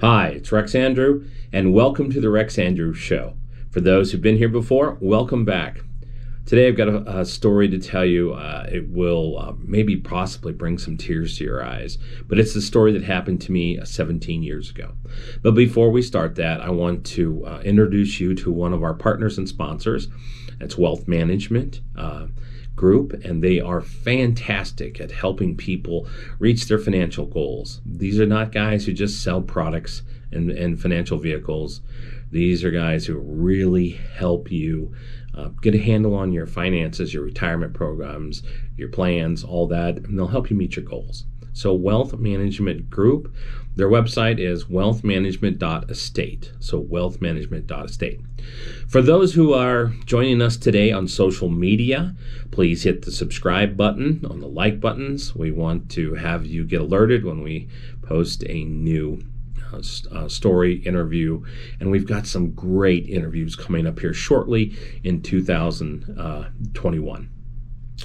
Hi, it's Rex Andrew, and welcome to the Rex Andrew Show. For those who've been here before, welcome back. Today I've got a story to tell you. It will maybe possibly bring some tears to your eyes, but it's the story that happened to me 17 years ago. But before we start that, I want to introduce you to one of our partners and sponsors. It's Wealth Management Group, and they are fantastic at helping people reach their financial goals. These are not guys who just sell products and financial vehicles. These are guys who really help you get a handle on your finances, your retirement programs, your plans, all that, and they'll help you meet your goals. So Wealth Management Group, their website is wealthmanagement.estate. So wealthmanagement.estate. For those who are joining us today on social media, please hit the subscribe button on the like buttons. We want to have you get alerted when we post a new story interview, and we've got some great interviews coming up here shortly in 2021.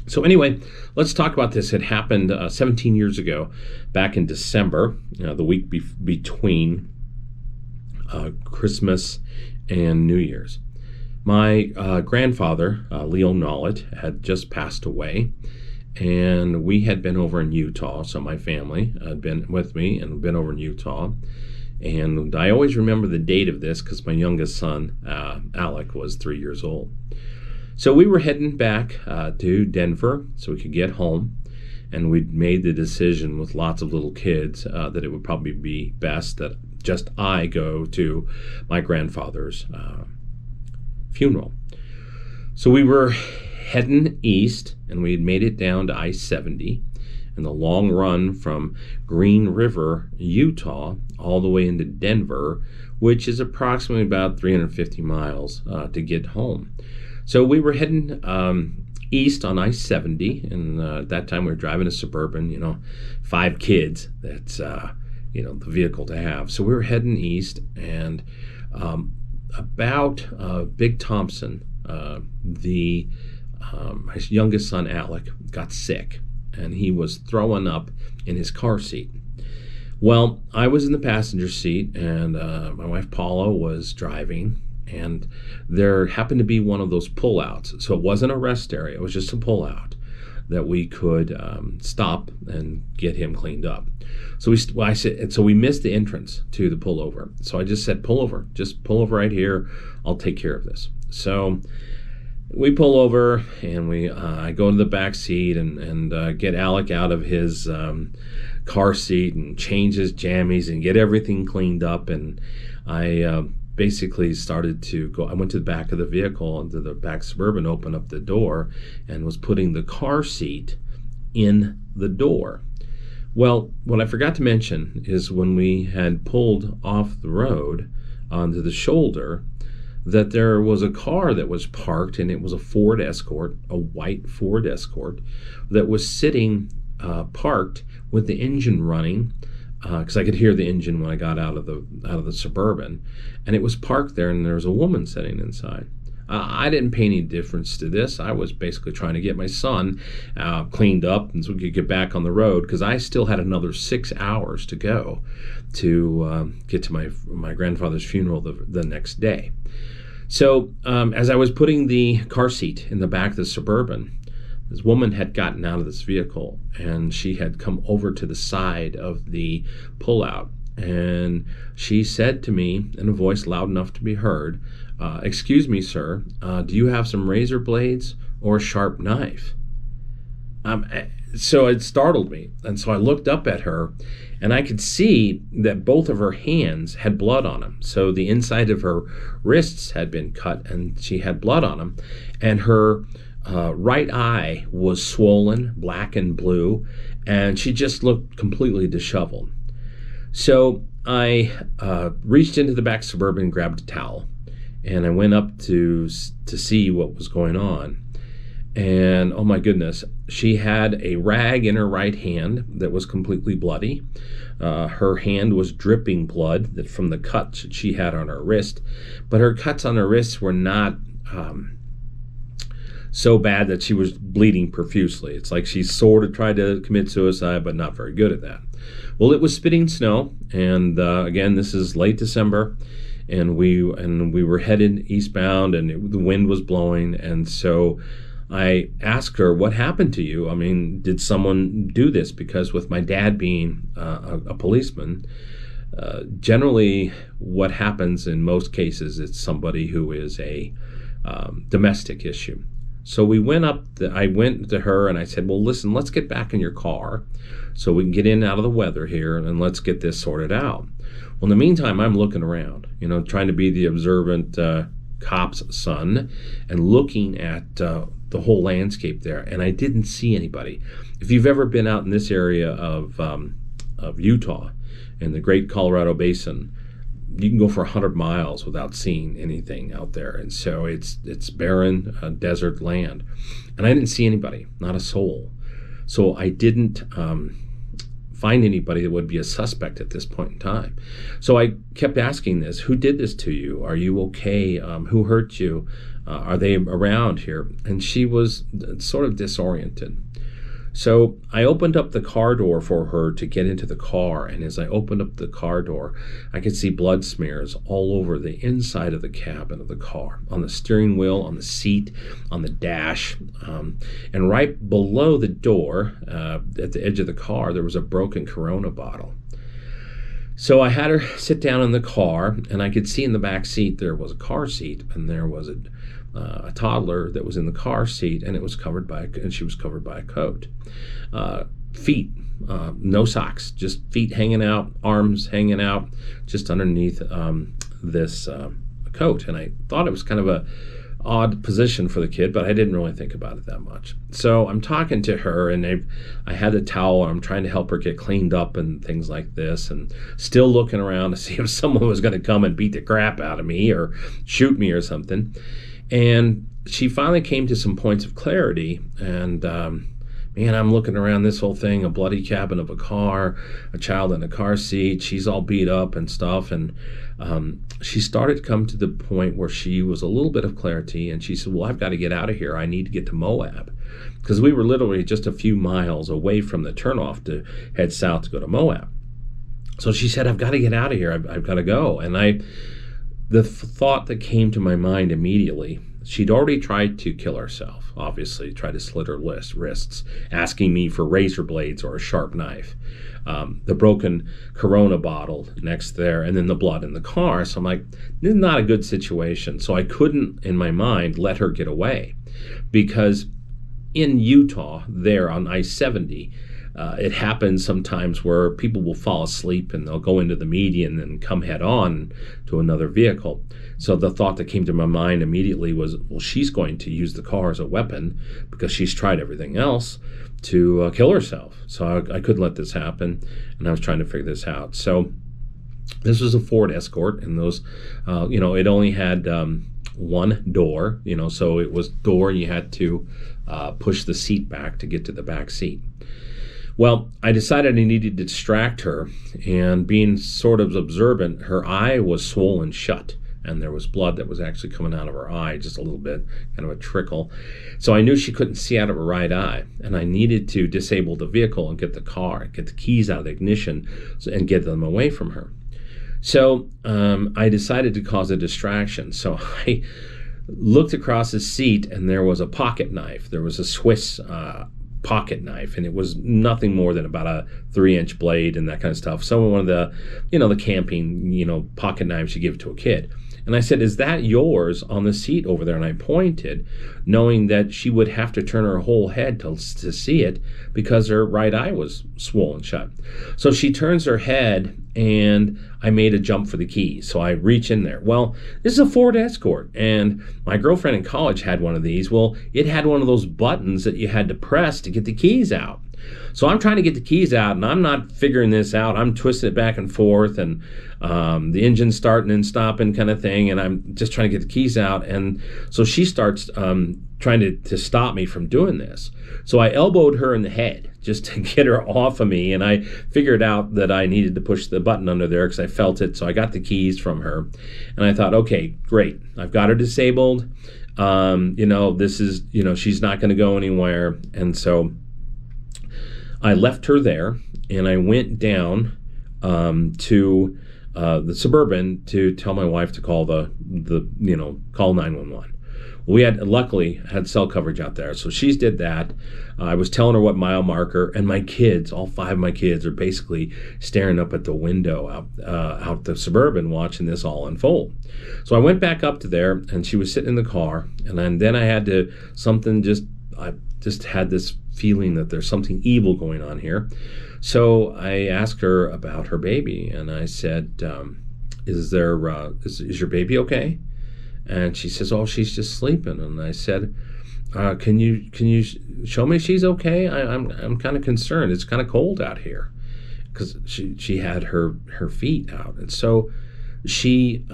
So anyway, let's talk about this. It happened 17 years ago, back in December, the week between Christmas and New Year's. My grandfather, Leo Nollet, had just passed away, and we had been over in Utah. So my family had been with me and been over in Utah. And I always remember the date of this because my youngest son, Alec, was 3 years old. So we were heading back to Denver so we could get home, and we'd made the decision with lots of little kids that it would probably be best that just I go to my grandfather's funeral. So we were heading east, and we had made it down to I-70, and the long run from Green River, Utah, all the way into Denver, which is approximately about 350 miles to get home. So we were heading east on I-70, and at that time we were driving a Suburban, 5 kids. That's, the vehicle to have. So we were heading east, and about Big Thompson, my youngest son, Alec, got sick, and he was throwing up in his car seat. Well, I was in the passenger seat, and my wife Paula was driving, and there happened to be one of those pullouts. So it wasn't a rest area, it was just a pullout that we could stop and get him cleaned up. So we missed the entrance to the pullover. So I just said, pull over right here. I'll take care of this. So we pull over, and I go to the back seat and get Alec out of his car seat and change his jammies and get everything cleaned up. And I basically started to go. I went to the back of the vehicle, into the back Suburban, opened up the door, and was putting the car seat in the door. Well, what I forgot to mention is when we had pulled off the road onto the shoulder, that there was a car that was parked, and it was a Ford Escort, a white Ford Escort, that was sitting parked with the engine running, because I could hear the engine when I got out of the Suburban, and it was parked there, and there was a woman sitting inside. I didn't pay any difference to this. I was basically trying to get my son cleaned up, and so we could get back on the road, because I still had another 6 hours to go to get to my grandfather's funeral the next day. So as I was putting the car seat in the back of the Suburban, this woman had gotten out of this vehicle, and she had come over to the side of the pullout, and she said to me in a voice loud enough to be heard, "Excuse me, sir, do you have some razor blades or a sharp knife?" So it startled me, and so I looked up at her, and I could see that both of her hands had blood on them. So the inside of her wrists had been cut, and she had blood on them, and her right eye was swollen, black and blue, and she just looked completely disheveled. So I reached into the back Suburban and grabbed a towel, and I went up to see what was going on. And oh my goodness, she had a rag in her right hand that was completely bloody. Her hand was dripping blood from the cuts that she had on her wrist, but her cuts on her wrists were not so bad that she was bleeding profusely. It's like she sort of tried to commit suicide, but not very good at that. Well, it was spitting snow, and again, this is late December, and we were headed eastbound, and the wind was blowing, and so I asked her, "What happened to you? I mean, did someone do this?" Because with my dad being a policeman, generally, what happens in most cases, it's somebody who is a domestic issue. So I went to her and I said, "Well, listen, let's get back in your car so we can get in and out of the weather here, and let's get this sorted out." Well, in the meantime, I'm looking around, trying to be the observant cop's son and looking at the whole landscape there, and I didn't see anybody. If you've ever been out in this area of Utah, in the Great Colorado Basin, you can go for 100 miles without seeing anything out there. And so it's barren desert land. And I didn't see anybody, not a soul. So I didn't find anybody that would be a suspect at this point in time. So I kept asking this, who did this to you? Are you okay? Who hurt you? Are they around here? And she was sort of disoriented. So I opened up the car door for her to get into the car, and as I opened up the car door, I could see blood smears all over the inside of the cabin of the car, on the steering wheel, on the seat, on the dash, and right below the door, at the edge of the car, there was a broken Corona bottle. So I had her sit down in the car, and I could see in the back seat there was a car seat, and there was a toddler that was in the car seat, and she was covered by a coat. Feet, no socks, just feet hanging out, arms hanging out, just underneath this coat. And I thought it was kind of a odd position for the kid, but I didn't really think about it that much. So I'm talking to her, and I had a towel, and I'm trying to help her get cleaned up and things like this, and still looking around to see if someone was going to come and beat the crap out of me or shoot me or something. And she finally came to some points of clarity, and man, I'm looking around this whole thing, a bloody cabin of a car, a child in a car seat, she's all beat up and stuff, and she started to come to the point where she was a little bit of clarity, and she said, "Well, I've got to get out of here. I need to get to Moab," because we were literally just a few miles away from the turnoff to head south to go to Moab. So she said, "I've got to get out of here. I've got to go." And the thought that came to my mind immediately, she'd already tried to kill herself, obviously, tried to slit her wrists, asking me for razor blades or a sharp knife. The broken Corona bottle next there, and then the blood in the car. So I'm like, this is not a good situation. So I couldn't, in my mind, let her get away. Because in Utah, there on I-70, it happens sometimes where people will fall asleep and they'll go into the median and come head on to another vehicle. So the thought that came to my mind immediately was, well, she's going to use the car as a weapon because she's tried everything else to kill herself. So I couldn't let this happen, and I was trying to figure this out. So this was a Ford Escort, and those, it only had one door, so it was door, and you had to push the seat back to get to the back seat. Well, I decided I needed to distract her, and being sort of observant, her eye was swollen shut, and there was blood that was actually coming out of her eye, just a little bit, kind of a trickle. So I knew she couldn't see out of her right eye, and I needed to disable the vehicle and get the car, get the keys out of the ignition, and get them away from her. So I decided to cause a distraction. So I looked across the seat, and there was a pocket knife. There was a Swiss pocket knife, and it was nothing more than about a 3-inch blade and that kind of stuff. So one of the, the camping, pocket knives you give to a kid. And I said, "Is that yours on the seat over there?" And I pointed, knowing that she would have to turn her whole head to see it because her right eye was swollen shut. So she turns her head, and I made a jump for the keys. So I reach in there. Well, this is a Ford Escort, and my girlfriend in college had one of these. Well, it had one of those buttons that you had to press to get the keys out. So I'm trying to get the keys out, and I'm not figuring this out. I'm twisting it back and forth, and the engine's starting and stopping kind of thing, and I'm just trying to get the keys out. And so she starts trying to stop me from doing this. So I elbowed her in the head just to get her off of me, and I figured out that I needed to push the button under there because I felt it. So I got the keys from her, and I thought, okay, great. I've got her disabled. This is, she's not going to go anywhere. And so I left her there, and I went down to the Suburban to tell my wife to call call 911. We luckily had cell coverage out there, so she did that. I was telling her what mile marker, and my kids, all 5 of my kids, are basically staring up at the window out the Suburban, watching this all unfold. So I went back up to there, and she was sitting in the car, and then I had to I just had this feeling that there's something evil going on here. So I asked her about her baby, and I said, "Is your baby okay?" And she says, "Oh, she's just sleeping." And I said, "Can you show me she's okay? I'm kind of concerned. It's kind of cold out here," because she had her feet out, and so she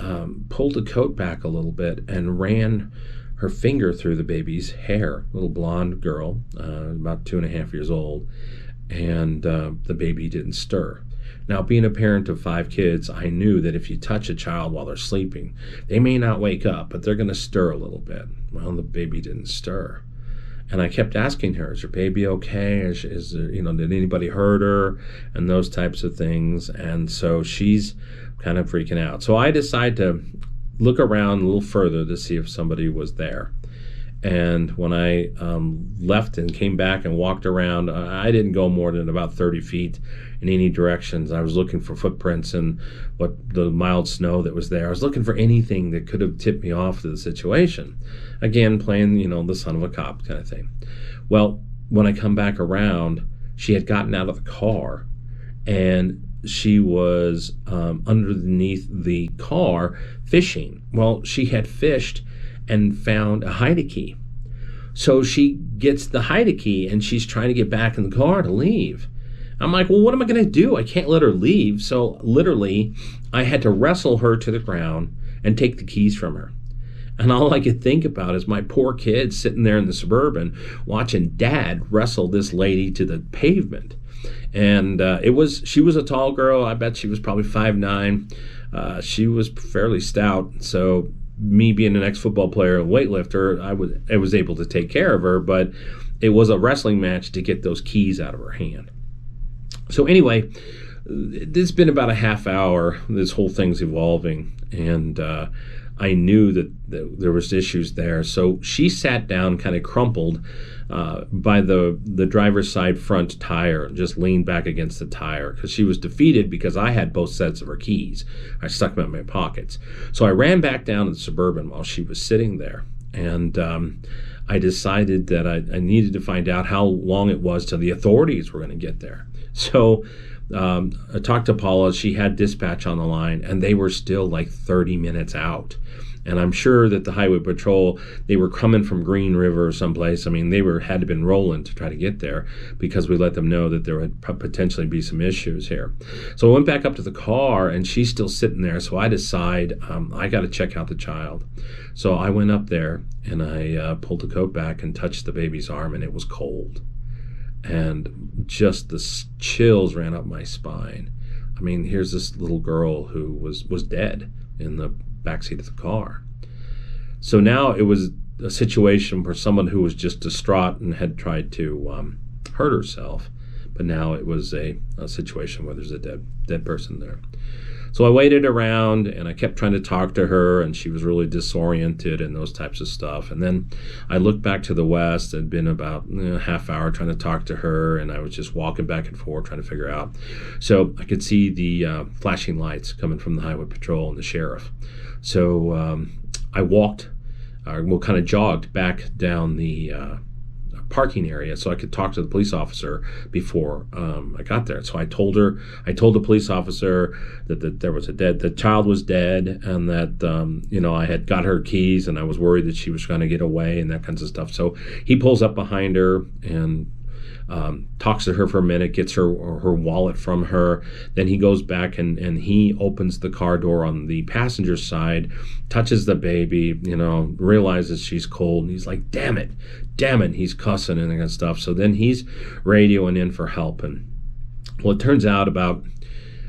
pulled the coat back a little bit and ran her finger through the baby's hair. Little blonde girl, about 2.5 years old, and the baby didn't stir. Now, being a parent of 5 kids, I knew that if you touch a child while they're sleeping, they may not wake up, but they're going to stir a little bit. Well, the baby didn't stir. And I kept asking her, "Is your baby okay? Is there, did anybody hurt her?" And those types of things. And so she's kind of freaking out. So I decided to look around a little further to see if somebody was there. And when I left and came back and walked around, I didn't go more than about 30 feet in any directions. I was looking for footprints and the mild snow that was there. I was looking for anything that could have tipped me off to the situation. Again, playing, the son of a cop kind of thing. Well, when I come back around, she had gotten out of the car, and she was underneath the car fishing. Well, she had fished and found a hide-a-key. So she gets the hide-a-key, and she's trying to get back in the car to leave. I'm like, well, what am I going to do? I can't let her leave. So literally, I had to wrestle her to the ground and take the keys from her. And all I could think about is my poor kids sitting there in the Suburban watching Dad wrestle this lady to the pavement. And she was a tall girl. I bet she was probably 5'9". She was fairly stout. So me being an ex-football player and weightlifter, I was able to take care of her, but it was a wrestling match to get those keys out of her hand. So anyway, it's been about a half hour. This whole thing's evolving, and I knew that there was issues there. So she sat down, kind of crumpled by the driver's side front tire, and just leaned back against the tire because she was defeated because I had both sets of her keys. I stuck them in my pockets. So I ran back down to the Suburban while she was sitting there, and I decided that I needed to find out how long it was till the authorities were going to get there. So I talked to Paula. She had dispatch on the line, and they were still like 30 minutes out. And I'm sure that the Highway Patrol, they were coming from Green River or someplace. I mean, they had to have been rolling to try to get there because we let them know that there would potentially be some issues here. So I went back up to the car, and she's still sitting there. So I decide I got to check out the child. So I went up there, and I pulled the coat back and touched the baby's arm, and it was cold. And just the chills ran up my spine. I mean, here's this little girl who was dead in the backseat of the car. So now it was a situation where someone who was just distraught and had tried to hurt herself, but now it was a situation where there's a dead person there. So I waited around, and I kept trying to talk to her, and she was really disoriented and those types of stuff. And then I looked back to the west. It'd been about a half hour trying to talk to her, and I was just walking back and forth trying to figure out. So I could see the flashing lights coming from the Highway Patrol and the sheriff. So I kind of jogged back down the parking area so I could talk to the police officer before I got there. So I told the police officer that there was the child was dead, and that I had got her keys, and I was worried that she was going to get away and that kinds of stuff. So he pulls up behind her and talks to her for a minute, gets her wallet from her. Then he goes back and he opens the car door on the passenger side, touches the baby, realizes she's cold, and he's like, damn it, he's cussing and that kind of stuff. So then he's radioing in for help. And well, it turns out about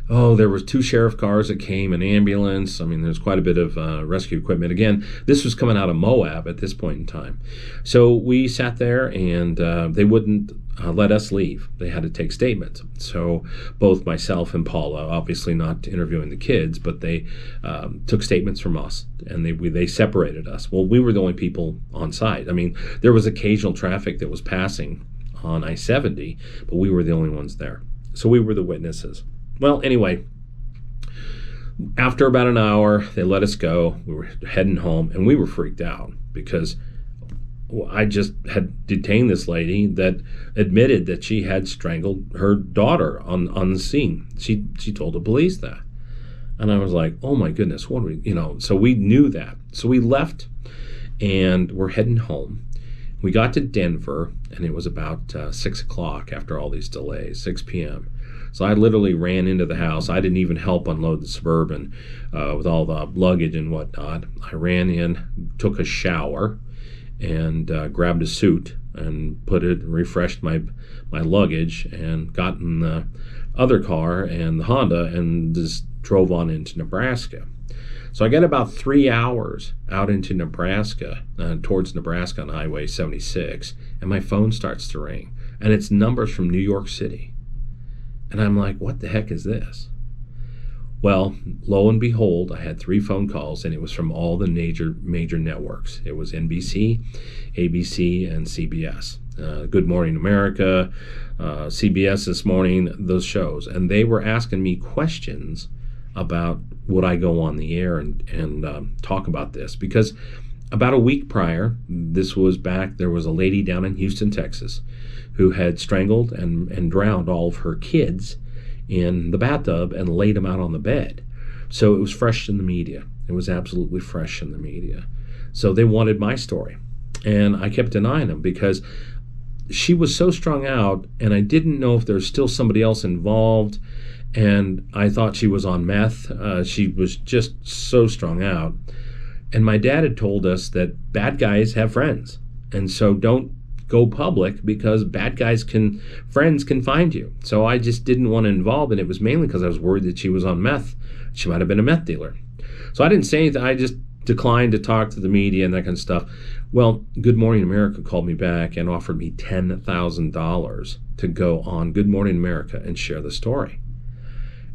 Oh, there was 2 sheriff cars that came, an ambulance. I mean, there's quite a bit of rescue equipment. Again, this was coming out of Moab at this point in time. So we sat there, and they wouldn't let us leave. They had to take statements. So both myself and Paula, obviously not interviewing the kids, but they took statements from us, and they separated us. Well, we were the only people on site. I mean, there was occasional traffic that was passing on I-70, but we were the only ones there. So we were the witnesses. Well, anyway, after about an hour, they let us go. We were heading home, and we were freaked out because I just had detained this lady that admitted that she had strangled her daughter on the scene. She told the police that. And I was like, oh my goodness, what are we, so we knew that. So we left, and we're heading home. We got to Denver, and it was about 6 o'clock after all these delays, 6 p.m. So I literally ran into the house. I didn't even help unload the Suburban with all the luggage and whatnot. I ran in, took a shower, and grabbed a suit and refreshed my luggage, and got in the other car and the Honda and just drove on into Nebraska. So I get about 3 hours out into Nebraska, towards Nebraska on Highway 76, and my phone starts to ring, and it's numbers from New York City. And I'm like, what the heck is this? Well, lo and behold, I had 3 phone calls, and it was from all the major networks. It was NBC, ABC, and CBS. Good Morning America, CBS This Morning, those shows. And they were asking me questions about would I go on the air and talk about this. Because about a week prior, there was a lady down in Houston, Texas, who had strangled and drowned all of her kids in the bathtub and laid them out on the bed. So it was fresh in the media. It was absolutely fresh in the media. So they wanted my story. And I kept denying them because she was so strung out, and I didn't know if there's still somebody else involved. And I thought she was on meth. She was just so strung out. And my dad had told us that bad guys have friends. And so don't go public because friends can find you. So I just didn't want to involve, and it was mainly because I was worried that she was on meth. She might have been a meth dealer. So I didn't say anything. I just declined to talk to the media and that kind of stuff. Well, Good Morning America called me back and offered me $10,000 to go on Good Morning America and share the story.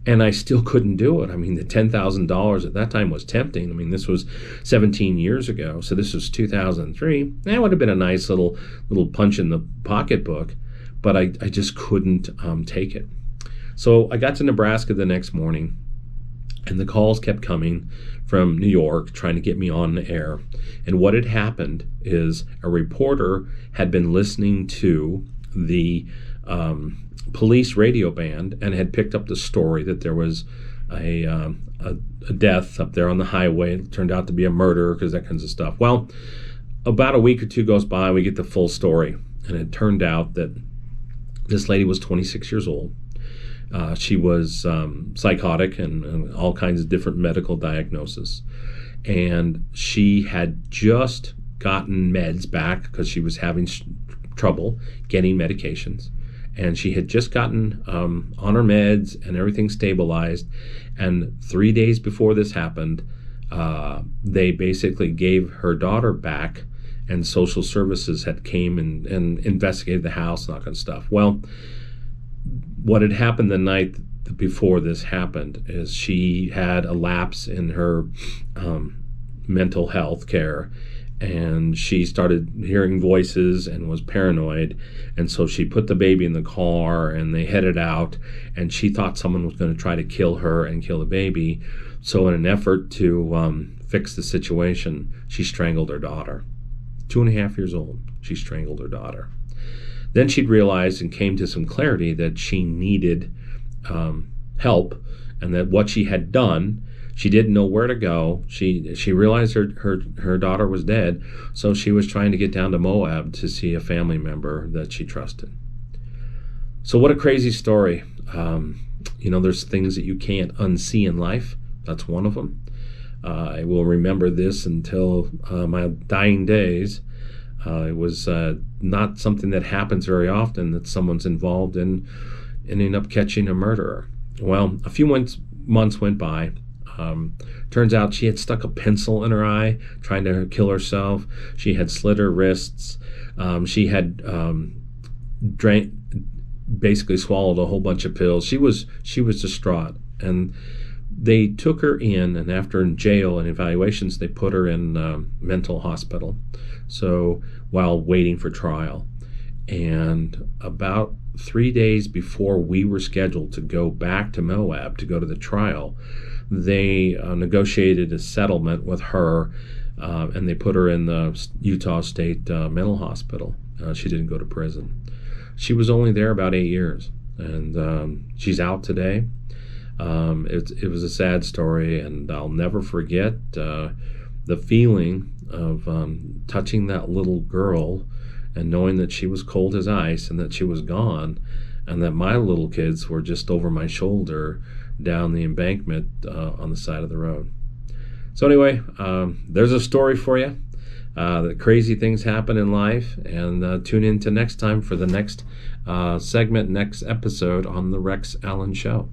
And I still couldn't do it. I mean, the $10,000 at that time was tempting. I mean, this was 17 years ago, so this was 2003. That would have been a nice little punch in the pocketbook, but I just couldn't take it. So I got to Nebraska the next morning, and the calls kept coming from New York trying to get me on the air. And what had happened is a reporter had been listening to the police radio band and had picked up the story that there was a death up there on the highway. It turned out to be a murder, because that kinds of stuff. Well, about a week or two goes by, we get the full story, and it turned out that this lady was 26 years old. She was psychotic and all kinds of different medical diagnoses, and she had just gotten meds back because she was having trouble getting medications. And she had just gotten on her meds and everything stabilized. And 3 days before this happened, they basically gave her daughter back, and social services had came and investigated the house and all that kind of stuff. Well, what had happened the night before this happened is she had a lapse in her mental health care, and she started hearing voices and was paranoid. And so she put the baby in the car, and they headed out, and she thought someone was going to try to kill her and kill the baby. So in an effort to fix the situation, she strangled her daughter. 2.5 years old, she strangled her daughter. Then she'd realized and came to some clarity that she needed help, and that what she had done, she didn't know where to go. She realized her daughter was dead, so she was trying to get down to Moab to see a family member that she trusted. So what a crazy story. There's things that you can't unsee in life. That's one of them. I will remember this until my dying days. It was not something that happens very often, that someone's involved in ending up catching a murderer. Well, a few months went by. Turns out she had stuck a pencil in her eye trying to kill herself. She had slit her wrists. She had drank, basically swallowed a whole bunch of pills. She was distraught, and they took her in. And after in jail and evaluations, they put her in mental hospital. So while waiting for trial, and about 3 days before we were scheduled to go back to Moab to go to the trial, they negotiated a settlement with her, and they put her in the Utah State Mental Hospital. She didn't go to prison. She was only there about 8 years, and she's out today. It was a sad story, and I'll never forget the feeling of touching that little girl and knowing that she was cold as ice and that she was gone, and that my little kids were just over my shoulder down the embankment on the side of the road. So anyway, there's a story for you. That crazy things happen in life, and tune in to next time for the next segment, next episode on the Rex Allen Show.